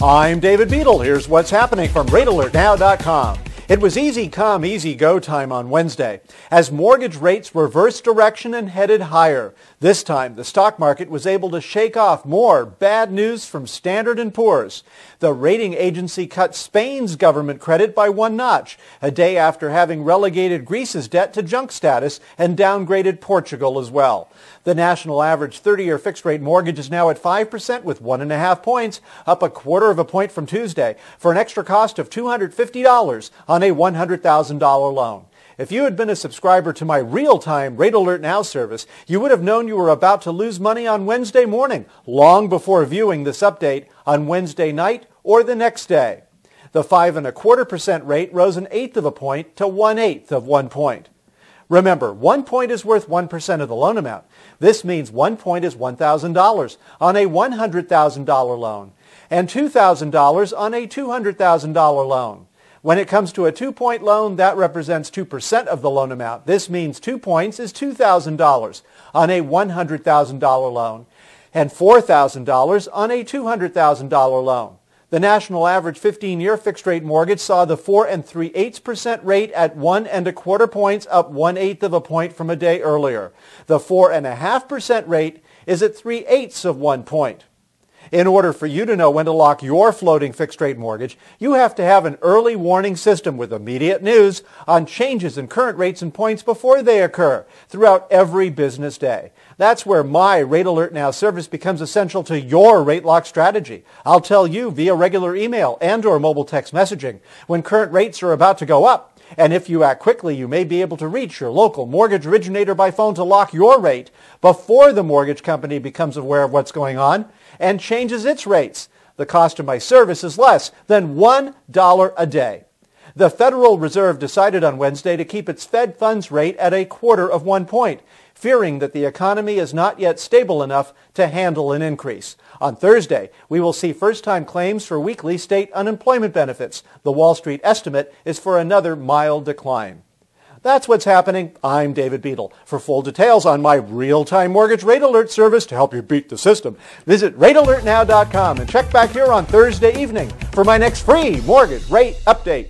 I'm David Beadle. Here's what's happening from RateAlertNow.com. It was easy come, easy go time on Wednesday as mortgage rates reversed direction and headed higher. This time, the stock market was able to shake off more bad news from Standard & Poor's. The rating agency cut Spain's government credit by one notch, a day after having relegated Greece's debt to junk status and downgraded Portugal as well. The national average 30-year fixed-rate mortgage is now at 5% with 1.5 points, up 1/4 point from Tuesday, for an extra cost of $250 on a $100,000 loan. If you had been a subscriber to my real-time Rate Alert Now service, you would have known you were about to lose money on Wednesday morning, long before viewing this update on Wednesday night or the next day. The 5.25% rate rose 1/8 point to 1/8 of 1 point. Remember, 1 point is worth 1% of the loan amount. This means 1 point is $1,000 on a $100,000 loan and $2,000 on a $200,000 loan. When it comes to a 2-point loan, that represents 2% of the loan amount. This means 2 points is $2,000 on a $100,000 loan and $4,000 on a $200,000 loan. The national average 15-year fixed-rate mortgage saw the 4 3/8% rate at 1.25 points, up 1/8 point from a day earlier. The 4.5% rate is at 3/8 of 1 point. In order for you to know when to lock your floating fixed-rate mortgage, you have to have an early warning system with immediate news on changes in current rates and points before they occur throughout every business day. That's where my Rate Alert Now service becomes essential to your rate lock strategy. I'll tell you via regular email and/or mobile text messaging when current rates are about to go up. And if you act quickly, you may be able to reach your local mortgage originator by phone to lock your rate before the mortgage company becomes aware of what's going on and changes its rates. The cost of my service is less than $1 a day. The Federal Reserve decided on Wednesday to keep its Fed funds rate at 1/4 of 1 point, fearing that the economy is not yet stable enough to handle an increase. On Thursday, we will see first-time claims for weekly state unemployment benefits. The Wall Street estimate is for another mild decline. That's what's happening. I'm David Beadle. For full details on my real-time mortgage rate alert service to help you beat the system, visit RateAlertNow.com and check back here on Thursday evening for my next free mortgage rate update.